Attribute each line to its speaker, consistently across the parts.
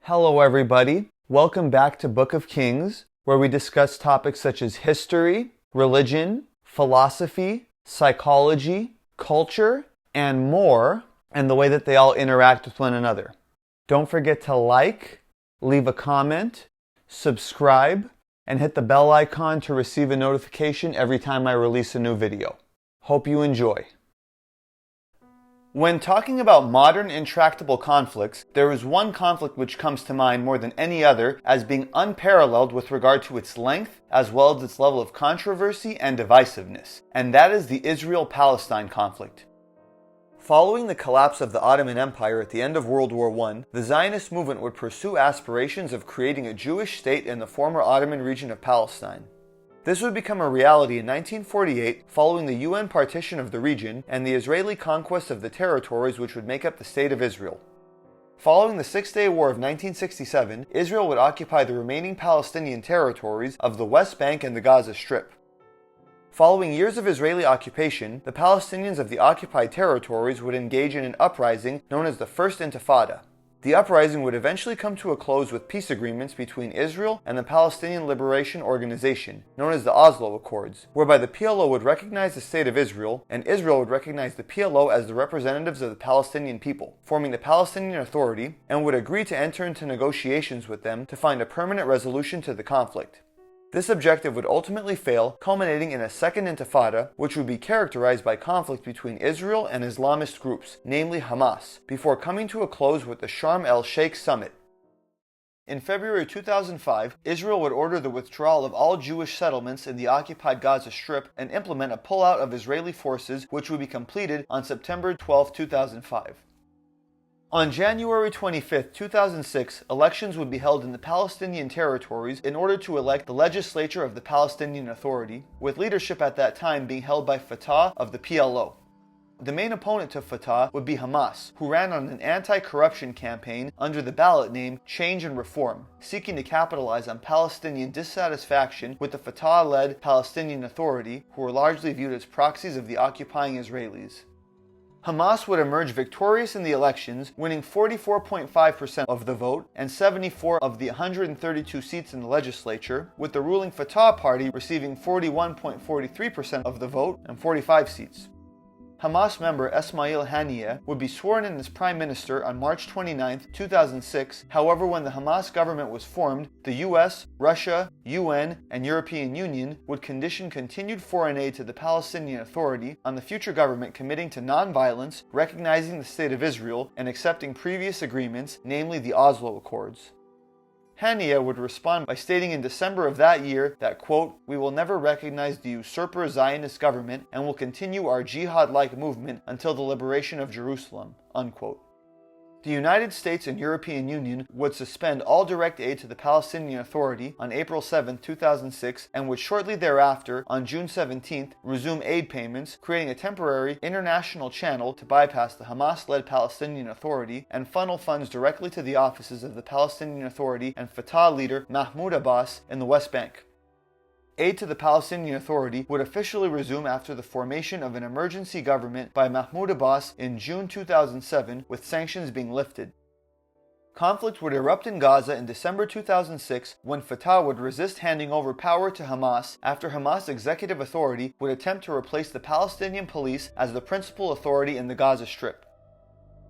Speaker 1: Hello everybody, welcome back to Book of Kings, where we discuss topics such as history, religion, philosophy, psychology, culture, and more, and the way that they all interact with one another. Don't forget to like, leave a comment, subscribe, and hit the bell icon to receive a notification every time I release a new video. Hope you enjoy. When talking about modern intractable conflicts, there is one conflict which comes to mind more than any other as being unparalleled with regard to its length as well as its level of controversy and divisiveness, and that is the Israel-Palestine conflict. Following the collapse of the Ottoman Empire at the end of World War I, the Zionist movement would pursue aspirations of creating a Jewish state in the former Ottoman region of Palestine. This would become a reality in 1948 following the UN partition of the region and the Israeli conquest of the territories which would make up the State of Israel. Following the Six-Day War of 1967, Israel would occupy the remaining Palestinian territories of the West Bank and the Gaza Strip. Following years of Israeli occupation, the Palestinians of the occupied territories would engage in an uprising known as the First Intifada. The uprising would eventually come to a close with peace agreements between Israel and the Palestinian Liberation Organization, known as the Oslo Accords, whereby the PLO would recognize the State of Israel, and Israel would recognize the PLO as the representatives of the Palestinian people, forming the Palestinian Authority, and would agree to enter into negotiations with them to find a permanent resolution to the conflict. This objective would ultimately fail, culminating in a second intifada, which would be characterized by conflict between Israel and Islamist groups, namely Hamas, before coming to a close with the Sharm el-Sheikh summit. In February 2005, Israel would order the withdrawal of all Jewish settlements in the occupied Gaza Strip and implement a pullout of Israeli forces, which would be completed on September 12, 2005. On January 25, 2006, elections would be held in the Palestinian Territories in order to elect the legislature of the Palestinian Authority, with leadership at that time being held by Fatah of the PLO. The main opponent to Fatah would be Hamas, who ran on an anti-corruption campaign under the ballot name Change and Reform, seeking to capitalize on Palestinian dissatisfaction with the Fatah-led Palestinian Authority, who were largely viewed as proxies of the occupying Israelis. Hamas would emerge victorious in the elections, winning 44.5% of the vote and 74 of the 132 seats in the legislature, with the ruling Fatah party receiving 41.43% of the vote and 45 seats. Hamas member Ismail Haniyeh would be sworn in as prime minister on March 29, 2006. However, when the Hamas government was formed, the US, Russia, UN, and European Union would condition continued foreign aid to the Palestinian Authority on the future government committing to non-violence, recognizing the State of Israel, and accepting previous agreements, namely the Oslo Accords. Haniyeh would respond by stating in December of that year that, quote, "We will never recognize the usurper Zionist government and will continue our jihad-like movement until the liberation of Jerusalem," unquote. The United States and European Union would suspend all direct aid to the Palestinian Authority on April 7, 2006, and would shortly thereafter, on June 17, resume aid payments, creating a temporary international channel to bypass the Hamas-led Palestinian Authority and funnel funds directly to the offices of the Palestinian Authority and Fatah leader Mahmoud Abbas in the West Bank. Aid to the Palestinian Authority would officially resume after the formation of an emergency government by Mahmoud Abbas in June 2007, with sanctions being lifted. Conflict would erupt in Gaza in December 2006 when Fatah would resist handing over power to Hamas after Hamas executive authority would attempt to replace the Palestinian police as the principal authority in the Gaza Strip.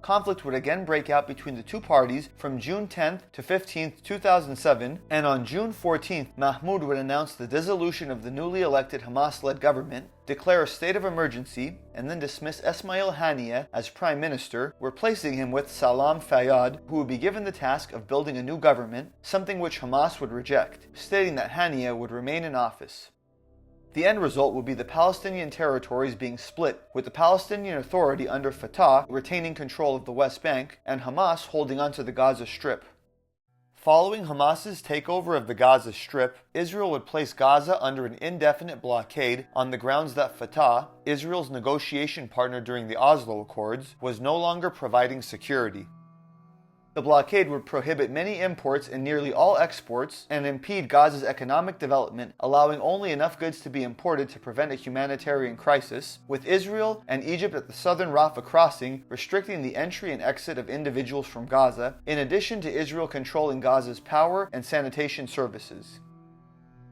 Speaker 1: Conflict would again break out between the two parties from June 10th to 15th, 2007, and on June 14th, Mahmoud would announce the dissolution of the newly elected Hamas-led government, declare a state of emergency, and then dismiss Ismail Haniyeh as prime minister, replacing him with Salam Fayyad, who would be given the task of building a new government, something which Hamas would reject, stating that Haniyeh would remain in office. The end result would be the Palestinian Territories being split, with the Palestinian Authority under Fatah retaining control of the West Bank and Hamas holding onto the Gaza Strip. Following Hamas's takeover of the Gaza Strip, Israel would place Gaza under an indefinite blockade on the grounds that Fatah, Israel's negotiation partner during the Oslo Accords, was no longer providing security. The blockade would prohibit many imports and nearly all exports and impede Gaza's economic development, allowing only enough goods to be imported to prevent a humanitarian crisis, with Israel and Egypt at the southern Rafah crossing restricting the entry and exit of individuals from Gaza, in addition to Israel controlling Gaza's power and sanitation services.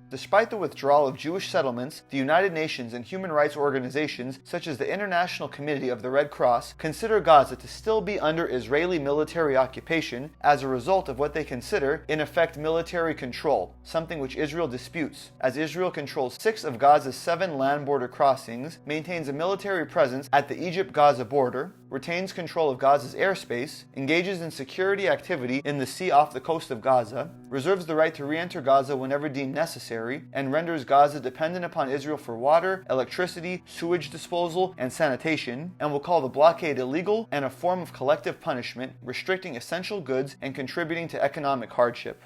Speaker 1: Despite the withdrawal of Jewish settlements, the United Nations and human rights organizations such as the International Committee of the Red Cross consider Gaza to still be under Israeli military occupation as a result of what they consider, in effect, military control, something which Israel disputes, as Israel controls 6 of Gaza's 7 land border crossings, maintains a military presence at the Egypt-Gaza border, retains control of Gaza's airspace, engages in security activity in the sea off the coast of Gaza, reserves the right to re-enter Gaza whenever deemed necessary, and renders Gaza dependent upon Israel for water, electricity, sewage disposal, and sanitation, and will call the blockade illegal and a form of collective punishment, restricting essential goods and contributing to economic hardship.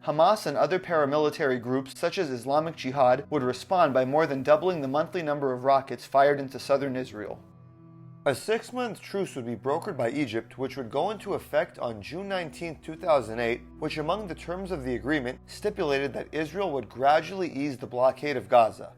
Speaker 1: Hamas and other paramilitary groups such as Islamic Jihad would respond by more than doubling the monthly number of rockets fired into southern Israel. A 6-month truce would be brokered by Egypt, which would go into effect on June 19, 2008, which among the terms of the agreement stipulated that Israel would gradually ease the blockade of Gaza.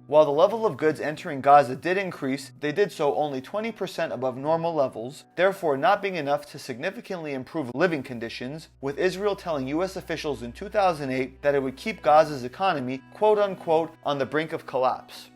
Speaker 1: While the level of goods entering Gaza did increase, they did so only 20% above normal levels, therefore not being enough to significantly improve living conditions, with Israel telling U.S. officials in 2008 that it would keep Gaza's economy, quote-unquote, on the brink of collapse.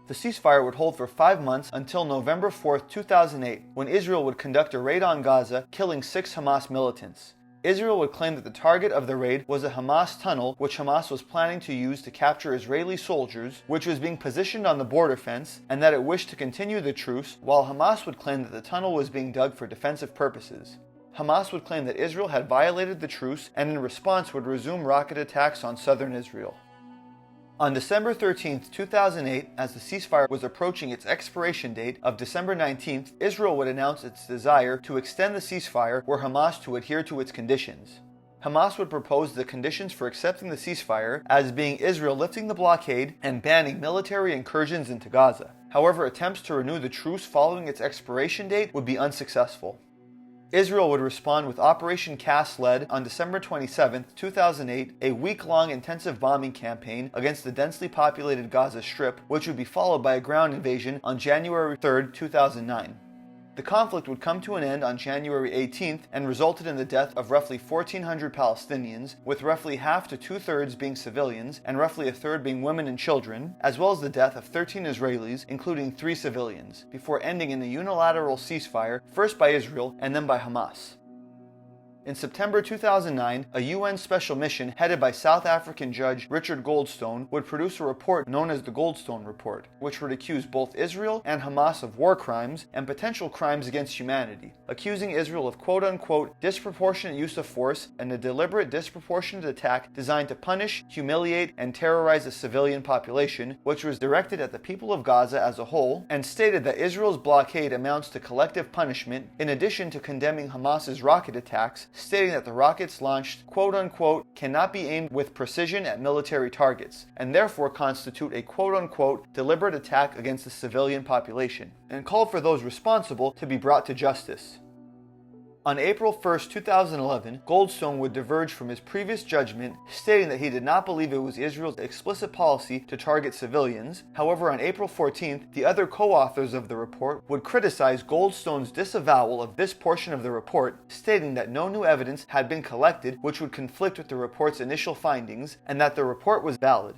Speaker 1: The ceasefire would hold for 5 months until November 4, 2008, when Israel would conduct a raid on Gaza, killing 6 Hamas militants. Israel would claim that the target of the raid was a Hamas tunnel which Hamas was planning to use to capture Israeli soldiers, which was being positioned on the border fence, and that it wished to continue the truce, while Hamas would claim that the tunnel was being dug for defensive purposes. Hamas would claim that Israel had violated the truce and in response would resume rocket attacks on southern Israel. On December 13, 2008, as the ceasefire was approaching its expiration date of December 19, Israel would announce its desire to extend the ceasefire were Hamas to adhere to its conditions. Hamas would propose the conditions for accepting the ceasefire as being Israel lifting the blockade and banning military incursions into Gaza. However, attempts to renew the truce following its expiration date would be unsuccessful. Israel would respond with Operation Cast-led on December 27, 2008, a week-long intensive bombing campaign against the densely populated Gaza Strip, which would be followed by a ground invasion on January 3, 2009. The conflict would come to an end on January 18th and resulted in the death of roughly 1,400 Palestinians, with roughly half to 2/3 being civilians and roughly a third being women and children, as well as the death of 13 Israelis, including 3 civilians, before ending in a unilateral ceasefire, first by Israel and then by Hamas. In September 2009, a UN special mission headed by South African Judge Richard Goldstone would produce a report known as the Goldstone Report, which would accuse both Israel and Hamas of war crimes and potential crimes against humanity, accusing Israel of quote-unquote disproportionate use of force and a deliberate disproportionate attack designed to punish, humiliate, and terrorize the civilian population, which was directed at the people of Gaza as a whole, and stated that Israel's blockade amounts to collective punishment, in addition to condemning Hamas's rocket attacks, stating that the rockets launched, quote-unquote, cannot be aimed with precision at military targets, and therefore constitute a quote-unquote deliberate attack against the civilian population, and called for those responsible to be brought to justice. On April 1, 2011, Goldstone would diverge from his previous judgment, stating that he did not believe it was Israel's explicit policy to target civilians. However, on April 14th, the other co-authors of the report would criticize Goldstone's disavowal of this portion of the report, stating that no new evidence had been collected which would conflict with the report's initial findings, and that the report was valid.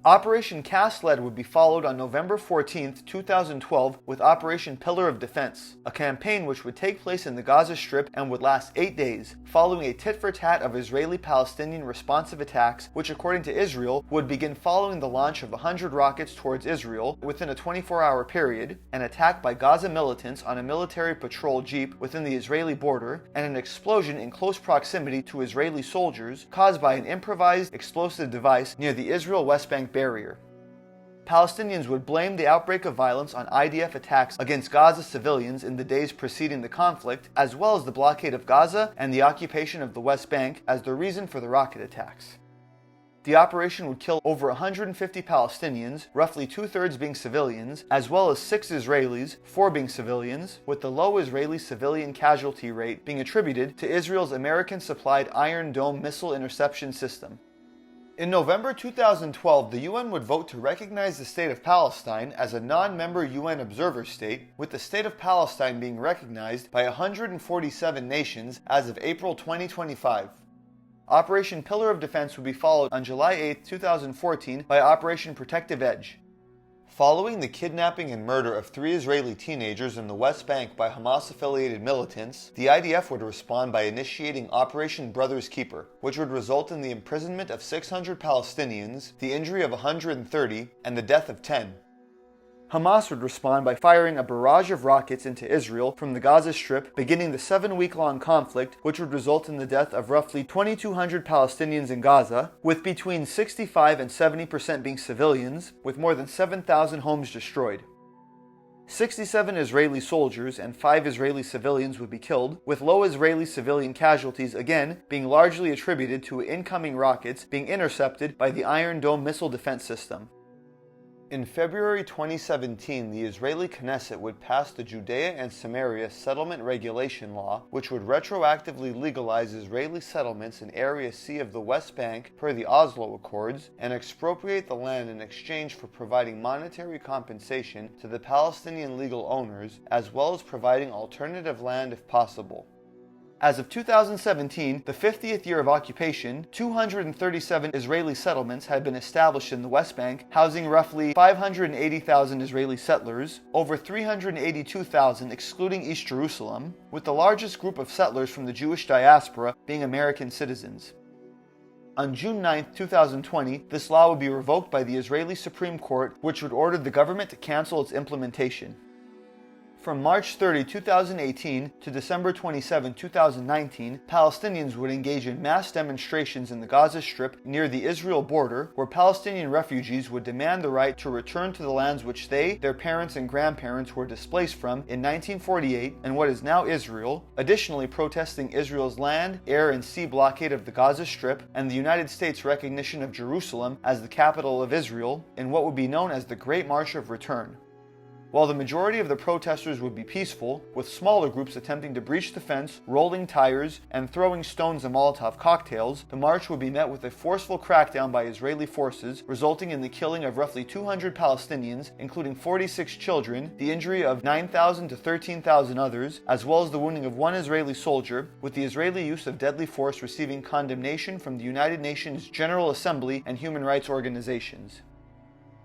Speaker 1: Operation Cast-led would be followed on November 14, 2012 with Operation Pillar of Defense, a campaign which would take place in the Gaza Strip and would last 8 days, following a tit-for-tat of Israeli-Palestinian responsive attacks, which according to Israel would begin following the launch of 100 rockets towards Israel within a 24-hour period, an attack by Gaza militants on a military patrol jeep within the Israeli border, and an explosion in close proximity to Israeli soldiers caused by an improvised explosive device near the Israel-West Bank barrier. Palestinians would blame the outbreak of violence on IDF attacks against Gaza civilians in the days preceding the conflict, as well as the blockade of Gaza and the occupation of the West Bank as the reason for the rocket attacks. The operation would kill over 150 Palestinians, roughly 2/3 being civilians, as well as 6 Israelis, 4 being civilians, with the low Israeli civilian casualty rate being attributed to Israel's American-supplied Iron Dome missile interception system. In November 2012, the UN would vote to recognize the State of Palestine as a non-member UN observer state, with the State of Palestine being recognized by 147 nations as of April 2025. Operation Pillar of Defense would be followed on July 8, 2014 by Operation Protective Edge. Following the kidnapping and murder of 3 Israeli teenagers in the West Bank by Hamas-affiliated militants, the IDF would respond by initiating Operation Brother's Keeper, which would result in the imprisonment of 600 Palestinians, the injury of 130, and the death of 10. Hamas would respond by firing a barrage of rockets into Israel from the Gaza Strip, beginning the 7-week-long conflict, which would result in the death of roughly 2,200 Palestinians in Gaza, with between 65 and 70% being civilians, with more than 7,000 homes destroyed. 67 Israeli soldiers and 5 Israeli civilians would be killed, with low Israeli civilian casualties again being largely attributed to incoming rockets being intercepted by the Iron Dome missile defense system. In February 2017, the Israeli Knesset would pass the Judea and Samaria Settlement Regulation Law, which would retroactively legalize Israeli settlements in Area C of the West Bank per the Oslo Accords and expropriate the land in exchange for providing monetary compensation to the Palestinian legal owners, as well as providing alternative land if possible. As of 2017, the 50th year of occupation, 237 Israeli settlements had been established in the West Bank, housing roughly 580,000 Israeli settlers, over 382,000 excluding East Jerusalem, with the largest group of settlers from the Jewish diaspora being American citizens. On June 9, 2020, this law would be revoked by the Israeli Supreme Court, which would order the government to cancel its implementation. From March 30, 2018 to December 27, 2019, Palestinians would engage in mass demonstrations in the Gaza Strip near the Israel border, where Palestinian refugees would demand the right to return to the lands which they, their parents and grandparents were displaced from in 1948 and what is now Israel, additionally protesting Israel's land, air, and sea blockade of the Gaza Strip and the United States' recognition of Jerusalem as the capital of Israel in what would be known as the Great March of Return. While the majority of the protesters would be peaceful, with smaller groups attempting to breach the fence, rolling tires, and throwing stones and Molotov cocktails, the march would be met with a forceful crackdown by Israeli forces, resulting in the killing of roughly 200 Palestinians, including 46 children, the injury of 9,000 to 13,000 others, as well as the wounding of 1 Israeli soldier, with the Israeli use of deadly force receiving condemnation from the United Nations General Assembly and human rights organizations.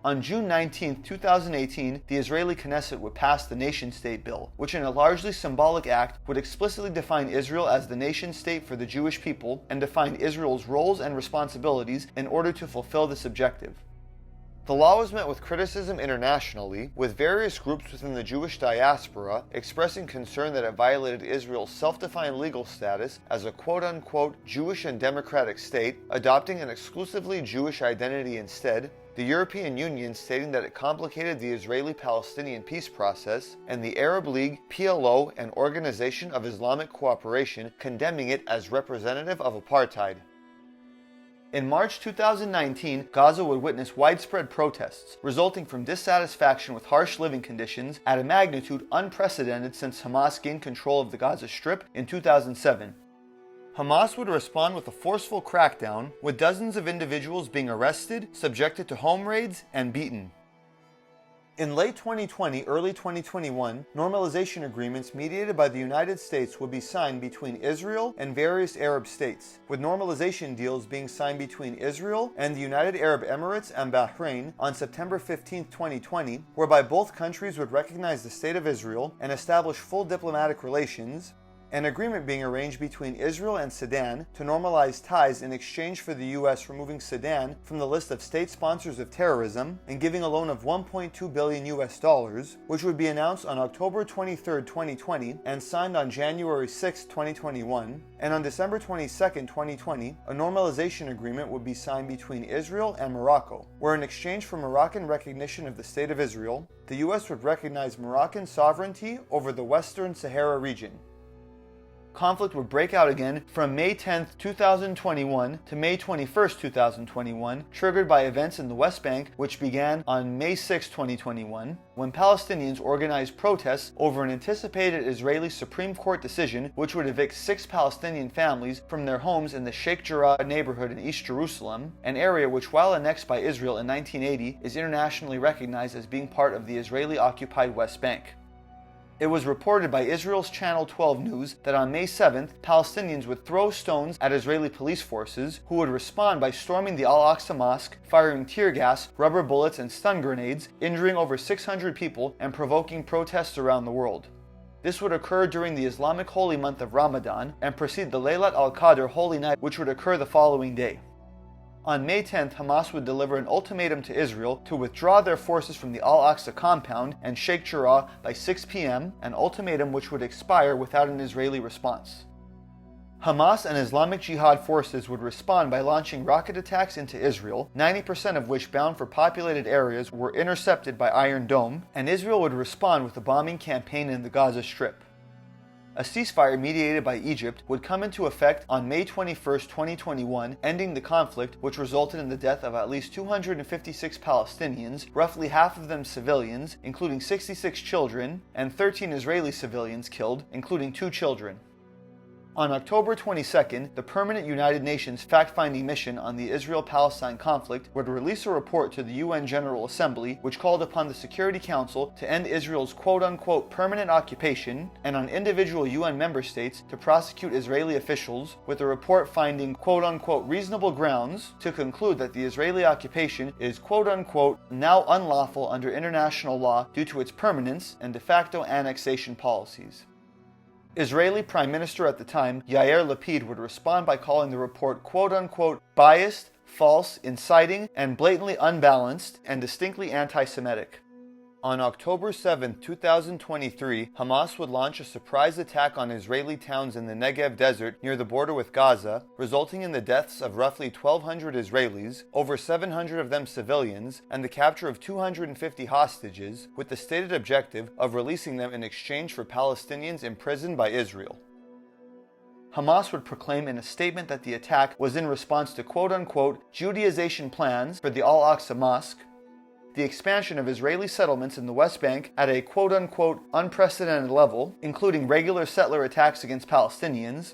Speaker 1: On June 19, 2018, the Israeli Knesset would pass the nation-state bill, which in a largely symbolic act would explicitly define Israel as the nation-state for the Jewish people and define Israel's roles and responsibilities in order to fulfill this objective. The law was met with criticism internationally, with various groups within the Jewish diaspora expressing concern that it violated Israel's self-defined legal status as a quote-unquote Jewish and democratic state, adopting an exclusively Jewish identity instead, the European Union stating that it complicated the Israeli-Palestinian peace process, and the Arab League, PLO, and Organization of Islamic Cooperation condemning it as representative of apartheid. In March 2019, Gaza would witness widespread protests, resulting from dissatisfaction with harsh living conditions at a magnitude unprecedented since Hamas gained control of the Gaza Strip in 2007. Hamas would respond with a forceful crackdown, with dozens of individuals being arrested, subjected to home raids, and beaten. In late 2020, early 2021, normalization agreements mediated by the United States would be signed between Israel and various Arab states, with normalization deals being signed between Israel and the United Arab Emirates and Bahrain on September 15, 2020, whereby both countries would recognize the State of Israel and establish full diplomatic relations, an agreement being arranged between Israel and Sudan to normalize ties in exchange for the U.S. removing Sudan from the list of state sponsors of terrorism and giving a loan of $1.2 billion US, which would be announced on October 23, 2020 and signed on January 6, 2021, and on December 22, 2020, a normalization agreement would be signed between Israel and Morocco, where in exchange for Moroccan recognition of the State of Israel, the U.S. would recognize Moroccan sovereignty over the Western Sahara region. conflict would break out again from May 10, 2021 to May 21, 2021, triggered by events in the West Bank which began on May 6, 2021, when Palestinians organized protests over an anticipated Israeli Supreme Court decision which would evict 6 Palestinian families from their homes in the Sheikh Jarrah neighborhood in East Jerusalem, an area which, while annexed by Israel in 1980, is internationally recognized as being part of the Israeli-occupied West Bank. It was reported by Israel's Channel 12 News that on May 7th, Palestinians would throw stones at Israeli police forces, who would respond by storming the Al-Aqsa Mosque, firing tear gas, rubber bullets, and stun grenades, injuring over 600 people and provoking protests around the world. This would occur during the Islamic holy month of Ramadan and precede the Laylat al-Qadr holy night, which would occur the following day. On May 10th, Hamas would deliver an ultimatum to Israel to withdraw their forces from the Al-Aqsa compound and Sheikh Jarrah by 6 p.m., an ultimatum which would expire without an Israeli response. Hamas and Islamic Jihad forces would respond by launching rocket attacks into Israel, 90% of which bound for populated areas were intercepted by Iron Dome, and Israel would respond with a bombing campaign in the Gaza Strip. A ceasefire mediated by Egypt would come into effect on May 21, 2021, ending the conflict, which resulted in the death of at least 256 Palestinians, roughly half of them civilians, including 66 children, and 13 Israeli civilians killed, including 2 children. On October 22nd, the Permanent United Nations fact-finding mission on the Israel-Palestine conflict would release a report to the UN General Assembly which called upon the Security Council to end Israel's quote-unquote permanent occupation and on individual UN member states to prosecute Israeli officials, with the report finding quote-unquote reasonable grounds to conclude that the Israeli occupation is quote-unquote now unlawful under international law due to its permanence and de facto annexation policies. Israeli Prime Minister at the time, Yair Lapid, would respond by calling the report quote-unquote biased, false, inciting, and blatantly unbalanced, and distinctly anti-Semitic. On October 7, 2023, Hamas would launch a surprise attack on Israeli towns in the Negev desert near the border with Gaza, resulting in the deaths of roughly 1,200 Israelis, over 700 of them civilians, and the capture of 250 hostages, with the stated objective of releasing them in exchange for Palestinians imprisoned by Israel. Hamas would proclaim in a statement that the attack was in response to quote-unquote Judaization plans for the Al-Aqsa Mosque, the expansion of Israeli settlements in the West Bank at a quote-unquote unprecedented level, including regular settler attacks against Palestinians,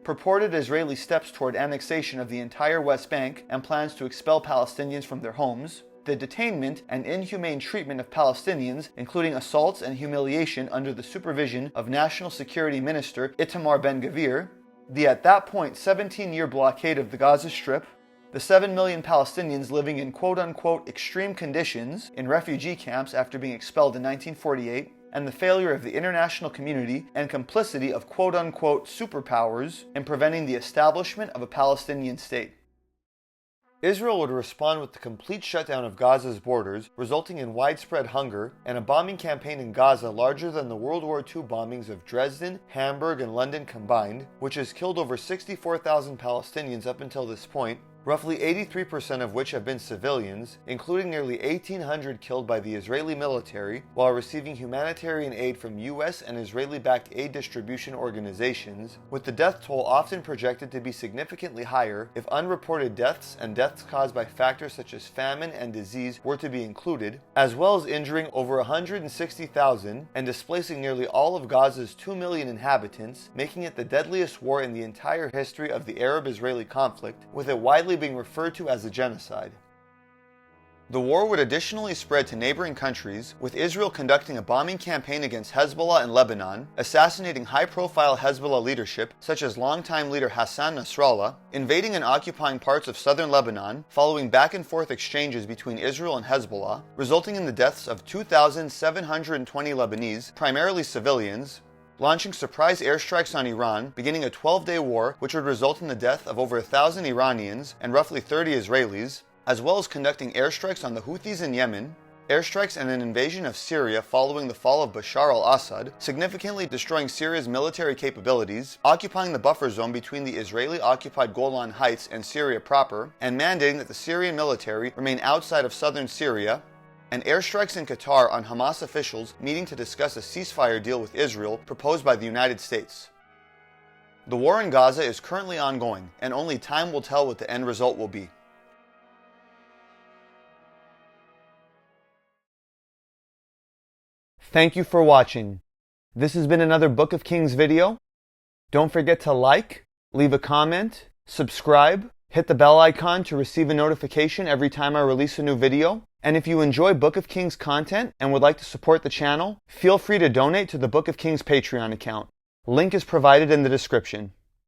Speaker 1: purported Israeli steps toward annexation of the entire West Bank and plans to expel Palestinians from their homes, the detainment and inhumane treatment of Palestinians, including assaults and humiliation under the supervision of National Security Minister Itamar Ben-Gvir, the at that point 17-year blockade of the Gaza Strip, the 7 million Palestinians living in quote-unquote extreme conditions in refugee camps after being expelled in 1948, and the failure of the international community and complicity of quote-unquote superpowers in preventing the establishment of a Palestinian state. Israel would respond with the complete shutdown of Gaza's borders, resulting in widespread hunger and a bombing campaign in Gaza larger than the World War II bombings of Dresden, Hamburg, and London combined, which has killed over 64,000 Palestinians up until this point, roughly 83% of which have been civilians, including nearly 1,800 killed by the Israeli military, while receiving humanitarian aid from U.S. and Israeli-backed aid distribution organizations, with the death toll often projected to be significantly higher if unreported deaths and deaths caused by factors such as famine and disease were to be included, as well as injuring over 160,000 and displacing nearly all of Gaza's 2 million inhabitants, making it the deadliest war in the entire history of the Arab-Israeli conflict, with it widely being referred to as a genocide. The war would additionally spread to neighboring countries, with Israel conducting a bombing campaign against Hezbollah in Lebanon, assassinating high-profile Hezbollah leadership such as longtime leader Hassan Nasrallah, invading and occupying parts of southern Lebanon, following back-and-forth exchanges between Israel and Hezbollah, resulting in the deaths of 2,720 Lebanese, primarily civilians, launching surprise airstrikes on Iran, beginning a 12-day war which would result in the death of over 1,000 Iranians and roughly 30 Israelis, as well as conducting airstrikes on the Houthis in Yemen, airstrikes and an invasion of Syria following the fall of Bashar al-Assad, significantly destroying Syria's military capabilities, occupying the buffer zone between the Israeli-occupied Golan Heights and Syria proper, and mandating that the Syrian military remain outside of southern Syria, and airstrikes in Qatar on Hamas officials meeting to discuss a ceasefire deal with Israel proposed by the United States. The war in Gaza is currently ongoing, and only time will tell what the end result will be. Thank you for watching. This has been another Book of Kings video. Don't forget to like, leave a comment, subscribe, hit the bell icon to receive a notification every time I release a new video. And if you enjoy Book of Kings content and would like to support the channel, feel free to donate to the Book of Kings Patreon account. Link is provided in the description.